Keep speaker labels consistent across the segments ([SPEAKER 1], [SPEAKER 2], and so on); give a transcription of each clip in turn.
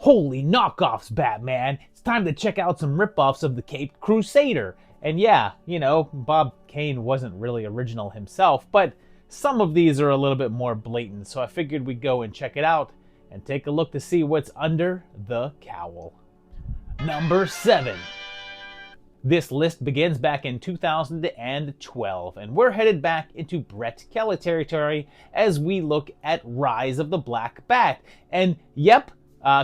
[SPEAKER 1] Holy knockoffs, Batman! It's time to check out some ripoffs of the Caped Crusader. And yeah, you know, Bob Kane wasn't really original himself, but some of these are a little bit more blatant, so I figured we'd go and check it out and take a look to see what's under the cowl. Number 7. This list begins back in 2012, and we're headed back into Brett Kelly territory as we look at Rise of the Black Bat. And yep,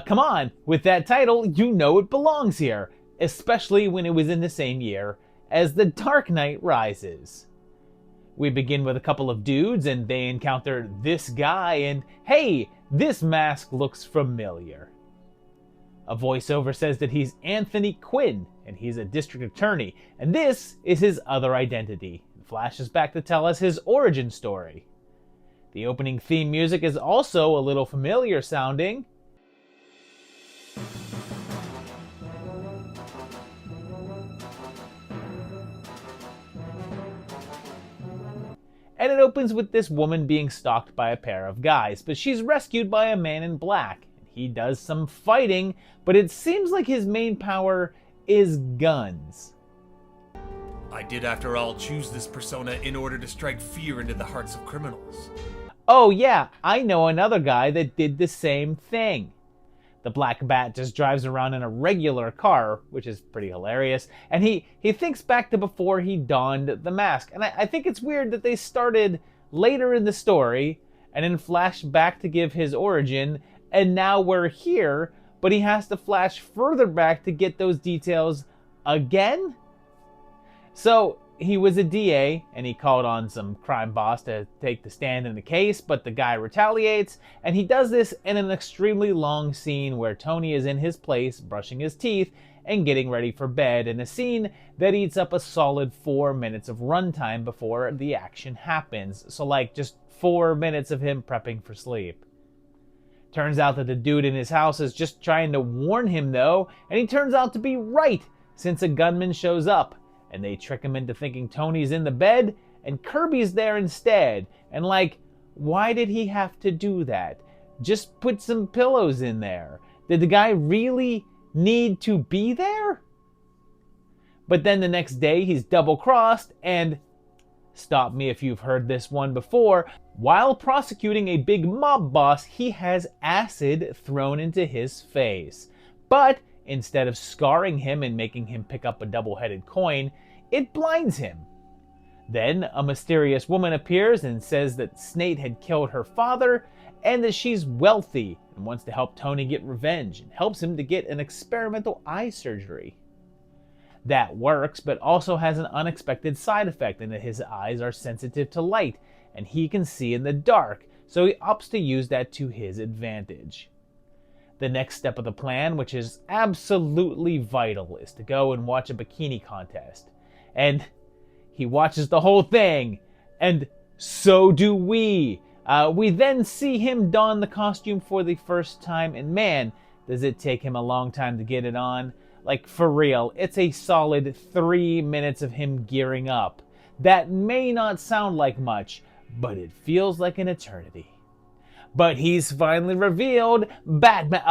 [SPEAKER 1] come on, with that title, you know it belongs here, especially when it was in the same year as The Dark Knight Rises. We begin with a couple of dudes, and they encounter this guy, and hey, this mask looks familiar. A voiceover says that he's Anthony Quinn, and he's a district attorney, and this is his other identity. It flashes back to tell us his origin story. The opening theme music is also a little familiar sounding. And it opens with this woman being stalked by a pair of guys, but she's rescued by a man in black. He does some fighting, but it seems like his main power is guns.
[SPEAKER 2] I did, after all, choose this persona in order to strike fear into the hearts of criminals.
[SPEAKER 1] Oh yeah, I know another guy that did the same thing. The Black Bat just drives around in a regular car, which is pretty hilarious, and he thinks back to before he donned the mask. And I think it's weird that they started later in the story and then flashed back to give his origin, and now we're here, but he has to flash further back to get those details again? So he was a DA, and he called on some crime boss to take the stand in the case, but the guy retaliates, and he does this in an extremely long scene where Tony is in his place, brushing his teeth, and getting ready for bed, in a scene that eats up a solid 4 minutes of runtime before the action happens. So like just 4 minutes of him prepping for sleep. Turns out that the dude in his house is just trying to warn him though, and he turns out to be right, since a gunman shows up, and they trick him into thinking Tony's in the bed, and Kirby's there instead. And like, why did he have to do that? Just put some pillows in there. Did the guy really need to be there? But then the next day he's double-crossed, and stop me if you've heard this one before, while prosecuting a big mob boss, he has acid thrown into his face. But instead of scarring him and making him pick up a double-headed coin, it blinds him. Then a mysterious woman appears and says that Snate had killed her father and that she's wealthy and wants to help Tony get revenge, and helps him to get an experimental eye surgery. That works, but also has an unexpected side effect in that his eyes are sensitive to light and he can see in the dark, so he opts to use that to his advantage. The next step of the plan, which is absolutely vital, is to go and watch a bikini contest. And he watches the whole thing, and so do we. We then see him don the costume for the first time, and man, does it take him a long time to get it on. Like, for real, it's a solid 3 minutes of him gearing up. That may not sound like much, but it feels like an eternity. But he's finally revealed Batman,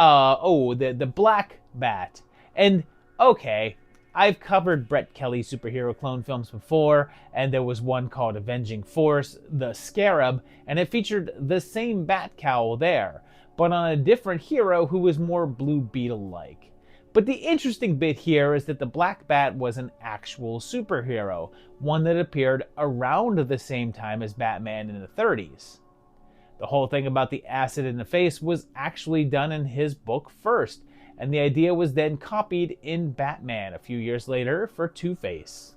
[SPEAKER 1] the Black Bat. And okay, I've covered Brett Kelly superhero clone films before, and there was one called Avenging Force, The Scarab, and it featured the same bat cowl there, but on a different hero who was more Blue Beetle-like. But the interesting bit here is that the Black Bat was an actual superhero, one that appeared around the same time as Batman in the 30s. The whole thing about the acid in the face was actually done in his book first, and the idea was then copied in Batman a few years later for Two-Face.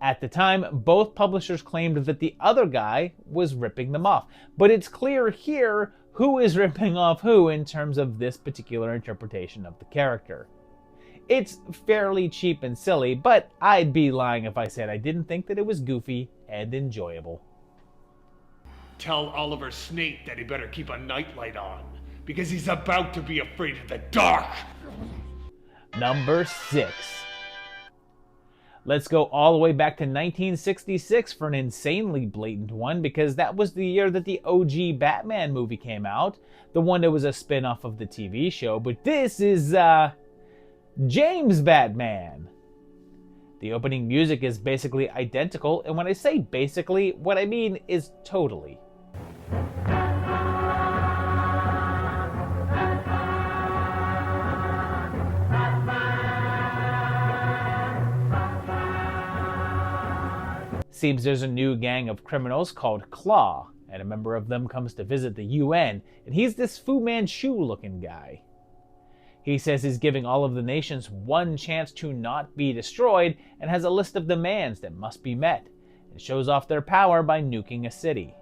[SPEAKER 1] At the time, both publishers claimed that the other guy was ripping them off, but it's clear here who is ripping off who in terms of this particular interpretation of the character. It's fairly cheap and silly, but I'd be lying if I said I didn't think that it was goofy and enjoyable.
[SPEAKER 3] Tell Oliver Snate that he better keep a nightlight on, because he's about to be afraid of the dark.
[SPEAKER 1] Number 6. Let's go all the way back to 1966 for an insanely blatant one, because that was the year that the OG Batman movie came out, the one that was a spin-off of the TV show, but this is, James Batman. The opening music is basically identical, and when I say basically, what I mean is totally. Seems there's a new gang of criminals called Claw, and a member of them comes to visit the UN, and he's this Fu Manchu looking guy. He says he's giving all of the nations one chance to not be destroyed, and has a list of demands that must be met, and shows off their power by nuking a city.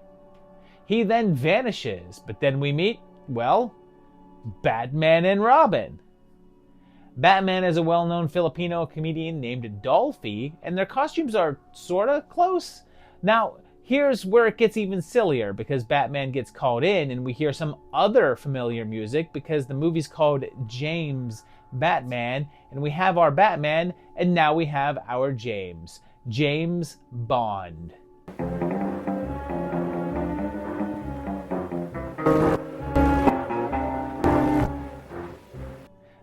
[SPEAKER 1] He then vanishes, but then we meet, well, Batman and Robin. Batman is a well-known Filipino comedian named Dolphy, and their costumes are sorta close. Now, here's where it gets even sillier, because Batman gets called in and we hear some other familiar music because the movie's called James Batman, and we have our Batman, and now we have our James. James Bond.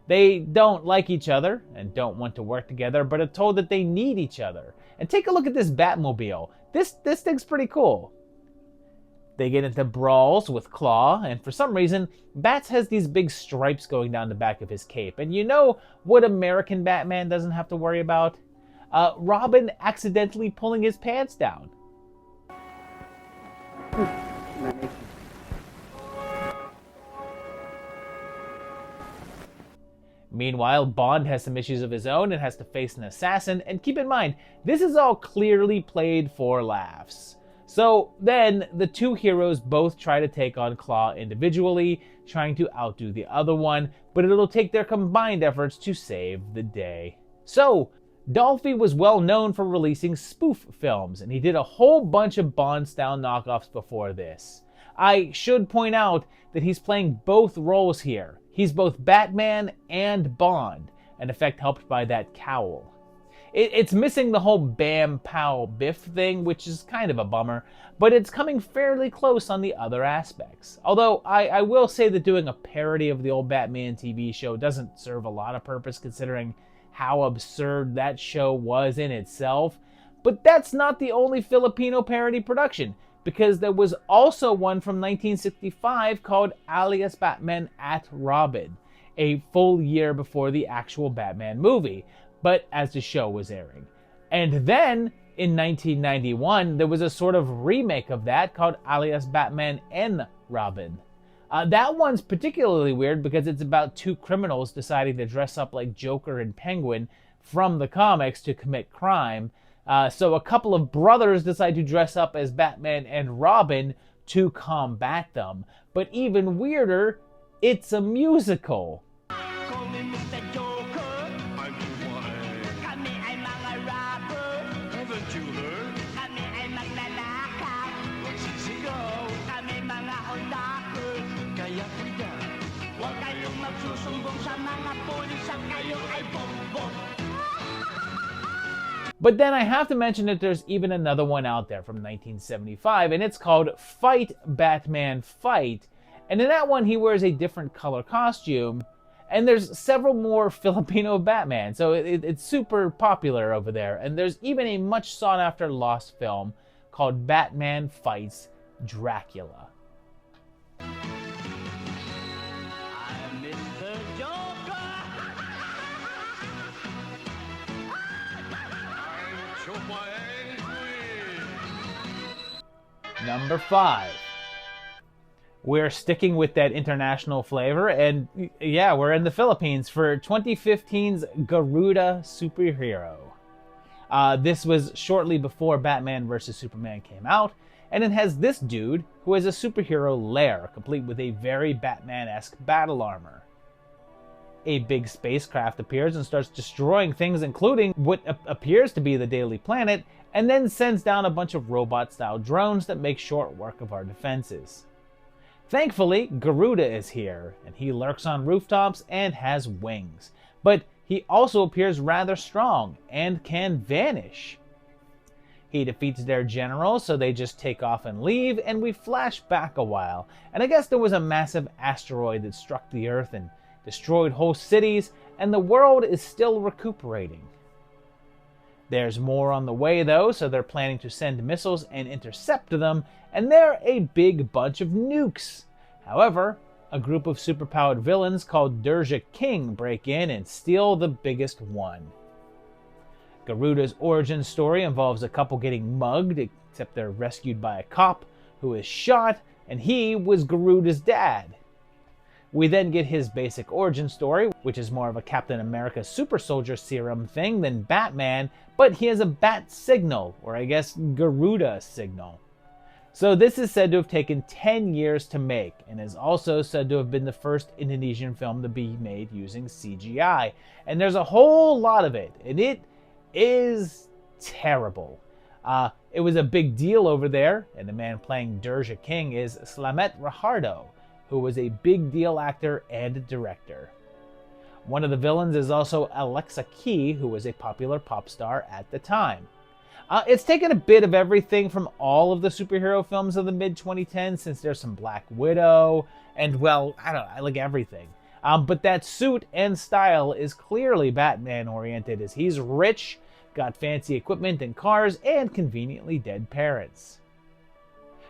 [SPEAKER 1] They don't like each other and don't want to work together, but are told that they need each other. And take a look at this Batmobile. This thing's pretty cool. They get into brawls with Claw, and for some reason, Bats has these big stripes going down the back of his cape. And you know what American Batman doesn't have to worry about? Robin accidentally pulling his pants down. Meanwhile, Bond has some issues of his own and has to face an assassin, and keep in mind, this is all clearly played for laughs. So then, the two heroes both try to take on Claw individually, trying to outdo the other one, but it'll take their combined efforts to save the day. So, Dolphy was well known for releasing spoof films, and he did a whole bunch of Bond-style knockoffs before this. I should point out that he's playing both roles here. He's both Batman and Bond, an effect helped by that cowl. It's missing the whole bam, pow, biff thing, which is kind of a bummer, but it's coming fairly close on the other aspects. Although, I will say that doing a parody of the old Batman TV show doesn't serve a lot of purpose considering how absurd that show was in itself. But that's not the only Filipino parody production, because there was also one from 1965 called Alias Batman at Robin, a full year before the actual Batman movie, but as the show was airing. And then, in 1991, there was a sort of remake of that called Alias Batman and Robin. That one's particularly weird because it's about two criminals deciding to dress up like Joker and Penguin from the comics to commit crime. So a couple of brothers decide to dress up as Batman and Robin to combat them. But even weirder, it's a musical. But then I have to mention that there's even another one out there from 1975, and it's called Fight Batman Fight. And in that one, he wears a different color costume, and there's several more Filipino Batman, so it's super popular over there. And there's even a much sought-after lost film called Batman Fights Dracula. Number 5. We're sticking with that international flavor, and yeah, we're in the Philippines for 2015's Garuda Superhero. This was shortly before Batman vs. Superman came out, and it has this dude who has a superhero lair, complete with a very Batman-esque battle armor. A big spacecraft appears and starts destroying things, including what appears to be the Daily Planet, and then sends down a bunch of robot-style drones that make short work of our defenses. Thankfully, Garuda is here, and he lurks on rooftops and has wings. But he also appears rather strong and can vanish. He defeats their general, so they just take off and leave, and we flash back a while. And I guess there was a massive asteroid that struck the Earth and destroyed whole cities, and the world is still recuperating. There's more on the way though, so they're planning to send missiles and intercept them, and they're a big bunch of nukes. However, a group of superpowered villains called Derja King break in and steal the biggest one. Garuda's origin story involves a couple getting mugged, except they're rescued by a cop who is shot, and he was Garuda's dad. We then get his basic origin story, which is more of a Captain America super soldier serum thing than Batman, but he has a bat signal, or I guess Garuda signal. So this is said to have taken 10 years to make, and is also said to have been the first Indonesian film to be made using CGI. And there's a whole lot of it, and it is terrible. It was a big deal over there, and the man playing Derja King is Slamet Rahardo, who was a big deal actor and director. One of the villains is also Alexa Key, who was a popular pop star at the time. It's taken a bit of everything from all of the superhero films of the mid-2010s, since there's some Black Widow, and well, I don't know, I like everything. But that suit and style is clearly Batman-oriented, as he's rich, got fancy equipment and cars, and conveniently dead parents.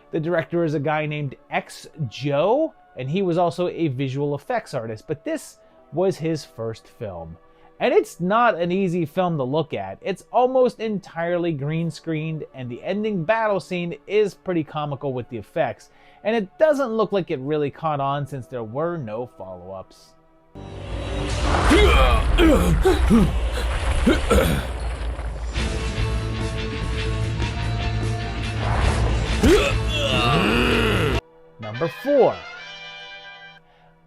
[SPEAKER 1] The director is a guy named X Joe, and he was also a visual effects artist, but this was his first film. And it's not an easy film to look at. It's almost entirely green screened, and the ending battle scene is pretty comical with the effects, and it doesn't look like it really caught on since there were no follow-ups. Number 4.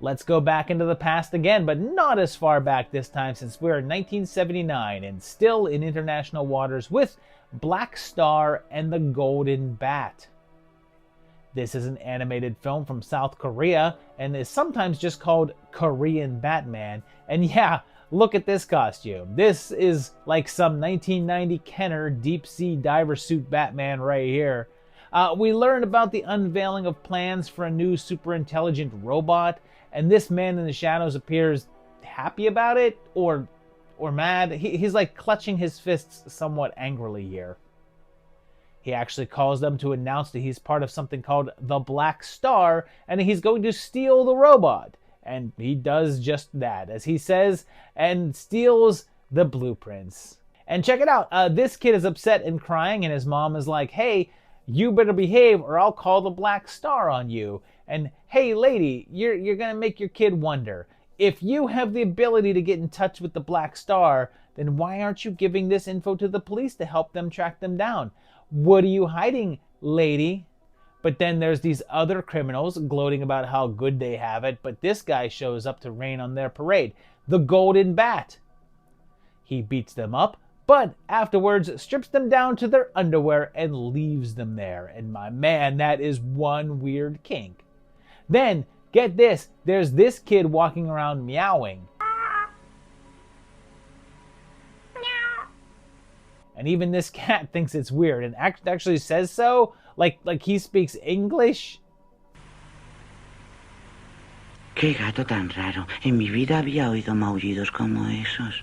[SPEAKER 1] Let's go back into the past again, but not as far back this time, since we're in 1979 and still in international waters with Black Star and the Golden Bat. This is an animated film from South Korea and is sometimes just called Korean Batman. And yeah, look at this costume. This is like some 1990 Kenner deep sea diver suit Batman right here. We learn about the unveiling of plans for a new super intelligent robot, and this man in the shadows appears happy about it, or mad. He's like clutching his fists somewhat angrily here. He actually calls them to announce that he's part of something called the Black Star, and he's going to steal the robot. And he does just that, as he says, and steals the blueprints. And check it out, this kid is upset and crying, and his mom is like, hey, you better behave or I'll call the Black Star on you. And hey lady, you're gonna make your kid wonder. If you have the ability to get in touch with the Black Star, then why aren't you giving this info to the police to help them track them down? What are you hiding, lady? But then there's these other criminals gloating about how good they have it, but this guy shows up to rain on their parade, the Golden Bat. He beats them up, but afterwards strips them down to their underwear and leaves them there. And my man, that is one weird kink. Then, get this, there's this kid walking around meowing. And even this cat thinks it's weird and actually says so, like he speaks English.
[SPEAKER 4] Qué gato tan raro. En mi vida había oído maullidos como esos.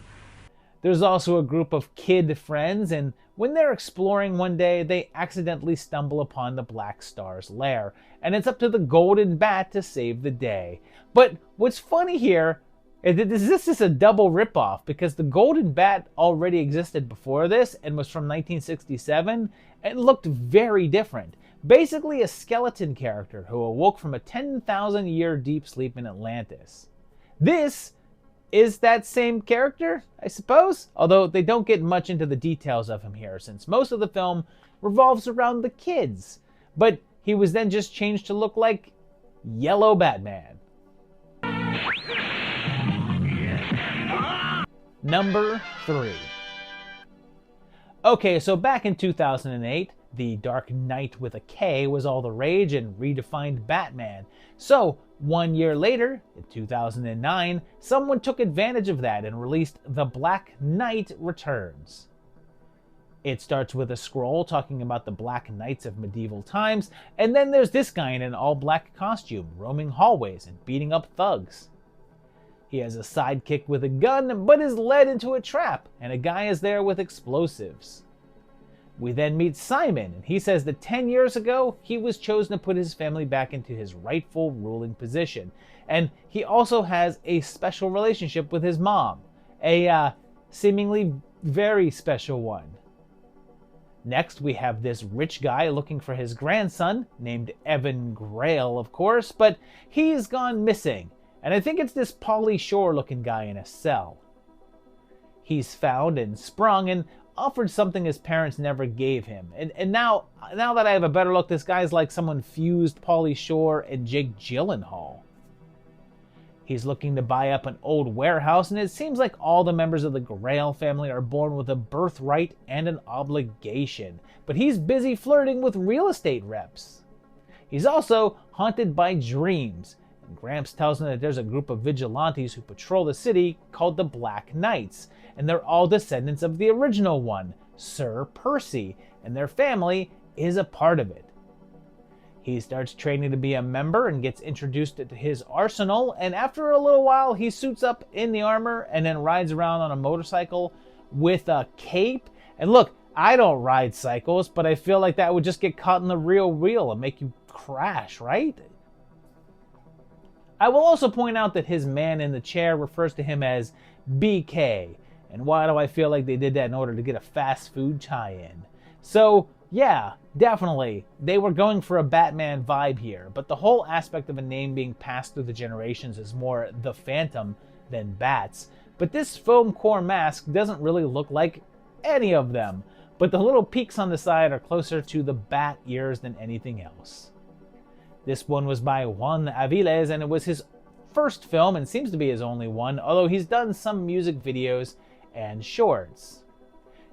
[SPEAKER 1] There's also a group of kid friends, and when they're exploring one day, they accidentally stumble upon the Black Star's lair, and it's up to the Golden Bat to save the day. But what's funny here is that this is a double ripoff, because the Golden Bat already existed before this and was from 1967 and looked very different. Basically a skeleton character who awoke from a 10,000-year deep sleep in Atlantis. This is that same character, I suppose? Although they don't get much into the details of him here, since most of the film revolves around the kids. But he was then just changed to look like Yellow Batman. Number 3. Okay, so back in 2008, The Dark Knight with a K was all the rage and redefined Batman. So, 1 year later, in 2009, someone took advantage of that and released The Black Knight Returns. It starts with a scroll talking about the Black Knights of medieval times, and then there's this guy in an all-black costume, roaming hallways and beating up thugs. He has a sidekick with a gun, but is led into a trap, and a guy is there with explosives. We then meet Simon, and he says that 10 years ago, he was chosen to put his family back into his rightful ruling position. And he also has a special relationship with his mom, a seemingly very special one. Next, we have this rich guy looking for his grandson, named Evan Grail, of course, but he's gone missing, and I think it's this Pauly Shore-looking guy in a cell. He's found and sprung and offered something his parents never gave him. And now that I have a better look, this guy's like someone fused Pauly Shore and Jake Gyllenhaal. He's looking to buy up an old warehouse, and it seems like all the members of the Grail family are born with a birthright and an obligation. But he's busy flirting with real estate reps. He's also haunted by dreams, and Gramps tells him that there's a group of vigilantes who patrol the city called the Black Knights, and they're all descendants of the original one, Sir Percy, and their family is a part of it. He starts training to be a member and gets introduced to his arsenal, and after a little while he suits up in the armor and then rides around on a motorcycle with a cape. And look, I don't ride cycles, but I feel like that would just get caught in the real wheel and make you crash, right? I will also point out that his man in the chair refers to him as BK. And why do I feel like they did that in order to get a fast food tie-in? So, yeah, definitely, they were going for a Batman vibe here, but the whole aspect of a name being passed through the generations is more the Phantom than Bats. But this foam core mask doesn't really look like any of them, but the little peaks on the side are closer to the bat ears than anything else. This one was by Juan Aviles, and it was his first film and seems to be his only one, although he's done some music videos and shorts.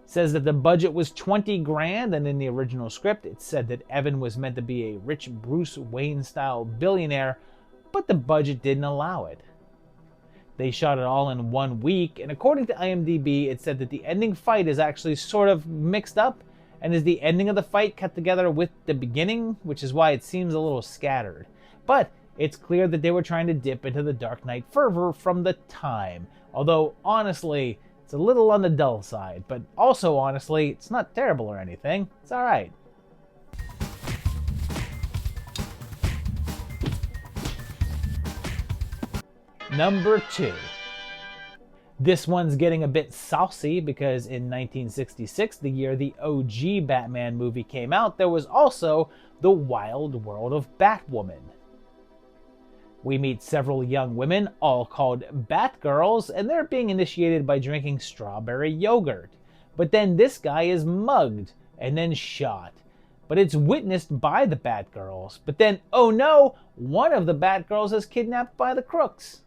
[SPEAKER 1] It says that the budget was 20 grand, and in the original script it said that Evan was meant to be a rich Bruce Wayne style billionaire, but the budget didn't allow it. They shot it all in 1 week, and according to IMDb it said that the ending fight is actually sort of mixed up and is the ending of the fight cut together with the beginning, which is why it seems a little scattered. But it's clear that they were trying to dip into the Dark Knight fervor from the time, although honestly it's a little on the dull side, but also honestly, it's not terrible or anything. It's alright. Number 2. This one's getting a bit saucy because in 1966, the year the OG Batman movie came out, there was also The Wild World of Batwoman. We meet several young women, all called Batgirls, and they're being initiated by drinking strawberry yogurt. But then this guy is mugged and then shot. But it's witnessed by the Batgirls. But then, oh no, one of the Batgirls is kidnapped by the crooks.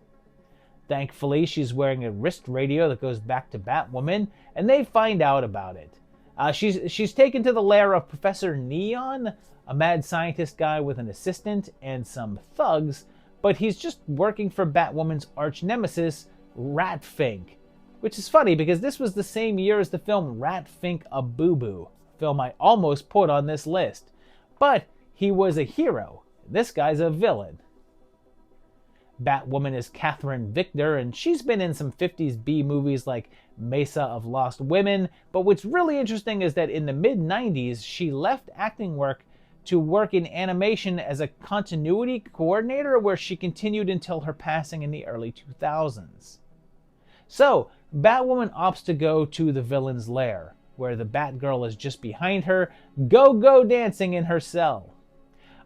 [SPEAKER 1] Thankfully, she's wearing a wrist radio that goes back to Batwoman, and they find out about it. She's taken to the lair of Professor Neon, a mad scientist guy with an assistant and some thugs, but he's just working for Batwoman's arch nemesis, Ratfink. Which is funny because this was the same year as the film Ratfink a Boo Boo, a film I almost put on this list. But he was a hero. This guy's a villain. Batwoman is Catherine Victor, and she's been in some 50s B movies like Mesa of Lost Women, but what's really interesting is that in the mid-90s, she left acting work to work in animation as a continuity coordinator, where she continued until her passing in the early 2000s. So, Batwoman opts to go to the villain's lair, where the Batgirl is just behind her, go-go dancing in her cell.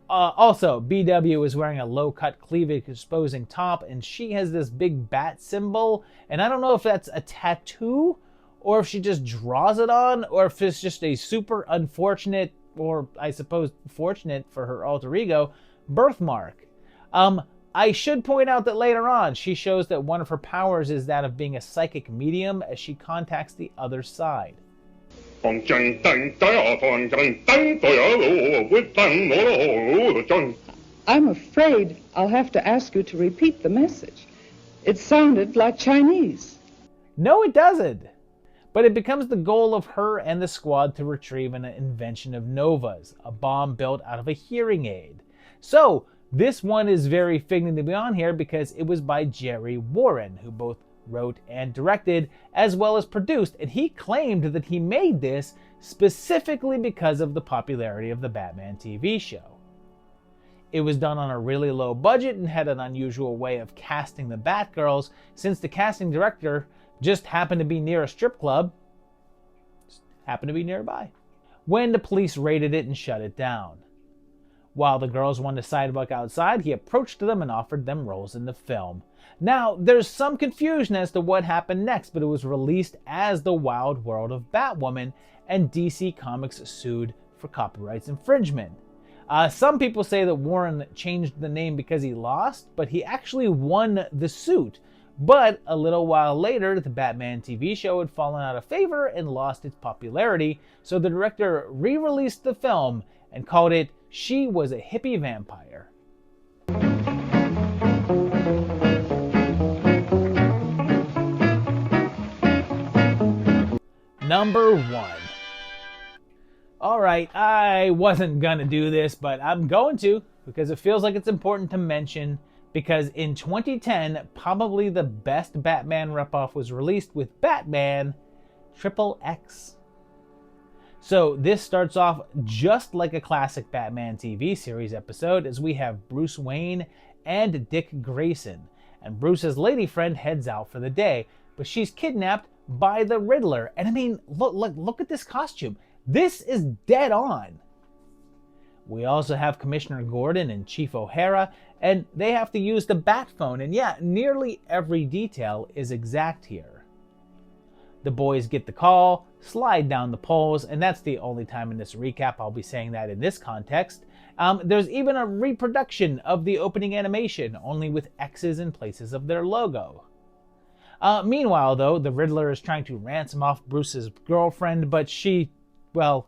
[SPEAKER 1] Also, BW is wearing a low-cut cleavage-exposing top, and she has this big bat symbol, and I don't know if that's a tattoo, or if she just draws it on, or if it's just a super unfortunate, or I suppose fortunate for her alter ego, birthmark. I should point out that later on, she shows that one of her powers is that of being a psychic medium as she contacts the other side.
[SPEAKER 5] I'm afraid I'll have to ask you to repeat the message. It sounded like Chinese.
[SPEAKER 1] No, it doesn't. But it becomes the goal of her and the squad to retrieve an invention of Nova's, a bomb built out of a hearing aid. So, this one is very fitting to be on here because it was by Jerry Warren, who both wrote and directed, as well as produced, and he claimed that he made this specifically because of the popularity of the Batman TV show. It was done on a really low budget and had an unusual way of casting the Batgirls, since the casting director just happened to be near a strip club, just happened to be nearby, when the police raided it and shut it down. While the girls were on the sidewalk outside, he approached them and offered them roles in the film. Now, there's some confusion as to what happened next, but it was released as The Wild World of Batwoman, and DC Comics sued for copyrights infringement. Some people say that Warren changed the name because he lost, but he actually won the suit. But a little while later, the Batman TV show had fallen out of favor and lost its popularity, so the director re-released the film and called it She Was a Hippie Vampire. Number 1. Alright, I wasn't gonna do this, but I'm going to, because it feels like it's important to mention, because in 2010, probably the best Batman ripoff was released with Batman XXX. So this starts off just like a classic Batman TV series episode, as we have Bruce Wayne and Dick Grayson, and Bruce's lady friend heads out for the day, but she's kidnapped by the Riddler. And I mean, look at this costume. This is dead on. We also have Commissioner Gordon and Chief O'Hara, and they have to use the bat phone, and yeah, nearly every detail is exact here. The boys get the call, slide down the poles, and that's the only time in this recap I'll be saying that in this context. There's even a reproduction of the opening animation, only with X's in places of their logo. Meanwhile, though, the Riddler is trying to ransom off Bruce's girlfriend, but she, well,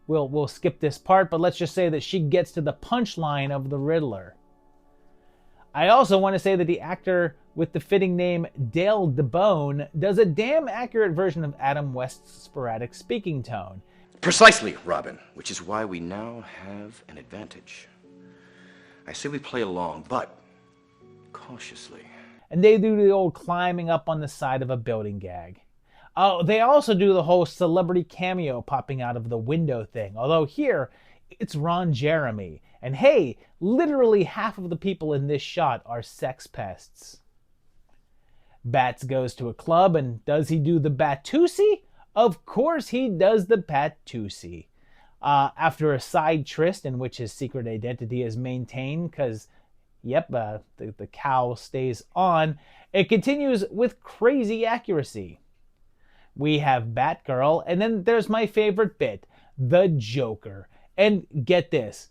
[SPEAKER 1] we'll skip this part, but let's just say that she gets to the punchline of the Riddler. I also want to say that the actor with the fitting name Dale DeBone does a damn accurate version of Adam West's sporadic speaking tone.
[SPEAKER 6] Precisely, Robin, which is why we now have an advantage. I say we play along, but cautiously.
[SPEAKER 1] And they do the old climbing up on the side of a building gag. Oh, they also do the whole celebrity cameo popping out of the window thing, although here it's Ron Jeremy. And hey, literally half of the people in this shot are sex pests. Bats goes to a club, and does he do the Batusi? Of course he does the Batusi. After a side tryst in which his secret identity is maintained, because, yep, the cow stays on, it continues with crazy accuracy. We have Batgirl, and then there's my favorite bit, the Joker. And get this,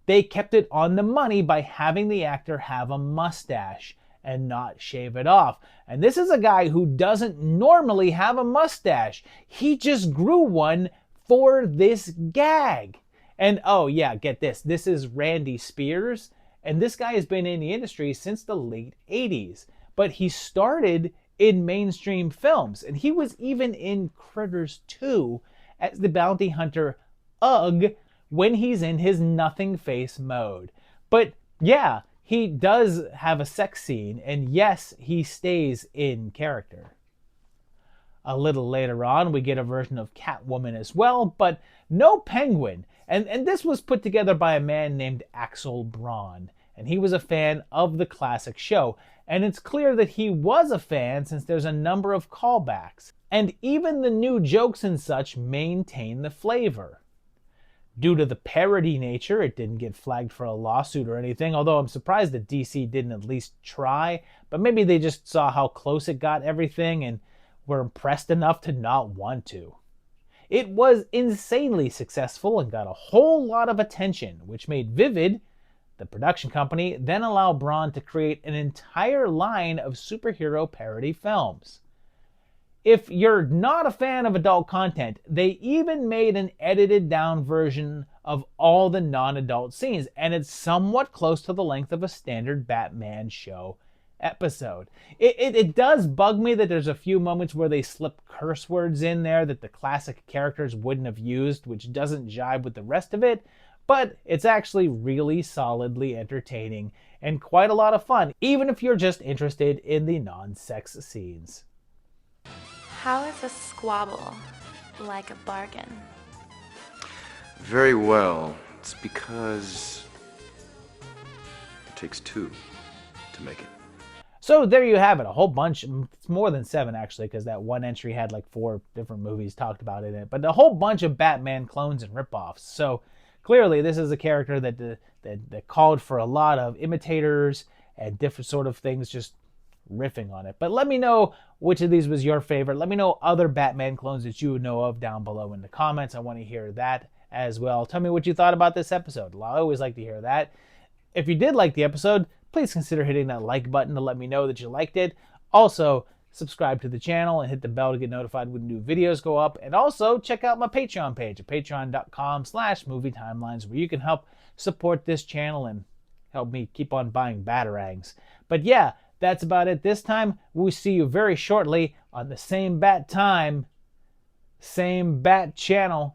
[SPEAKER 1] they kept it on the money by having the actor have a mustache and not shave it off. And this is a guy who doesn't normally have a mustache. He just grew one for this gag. And oh yeah, get this, this is Randy Spears, and this guy has been in the industry since the late 80s. But he started in mainstream films, and he was even in Critters 2 as the bounty hunter Ugg when he's in his nothing face mode. But yeah, he does have a sex scene, and yes, he stays in character. A little later on, we get a version of Catwoman as well, but no Penguin. And this was put together by a man named Axel Braun, and he was a fan of the classic show. And it's clear that he was a fan since there's a number of callbacks. And even the new jokes and such maintain the flavor. Due to the parody nature, it didn't get flagged for a lawsuit or anything, although I'm surprised that DC didn't at least try, but maybe they just saw how close it got everything and were impressed enough to not want to. It was insanely successful and got a whole lot of attention, which made Vivid, the production company, then allow Braun to create an entire line of superhero parody films. If you're not a fan of adult content, they even made an edited down version of all the non-adult scenes, and it's somewhat close to the length of a standard Batman show episode. It does bug me that there's a few moments where they slip curse words in there that the classic characters wouldn't have used, which doesn't jibe with the rest of it, but it's actually really solidly entertaining and quite a lot of fun, even if you're just interested in the non-sex scenes.
[SPEAKER 7] How is a squabble like a bargain?
[SPEAKER 6] Very well. It's because it takes two to make it.
[SPEAKER 1] So there you have it, a whole bunch, it's more than 7 actually, because that one entry had like 4 different movies talked about in it, but a whole bunch of Batman clones and ripoffs. So clearly this is a character that called for a lot of imitators and different sort of things just riffing on it. But let me know which of these was your favorite. Let me know other Batman clones that you know of down below in the comments. I want to hear that as well. Tell me what you thought about this episode. I always like to hear that. If you did like the episode, please consider hitting that like button to let me know that you liked it. Also, subscribe to the channel and hit the bell to get notified when new videos go up. And also, check out my Patreon page at patreon.com/movietimelines, where you can help support this channel and help me keep on buying Batarangs. But yeah, that's about it this time. We'll see you very shortly on the same bat time, same bat channel.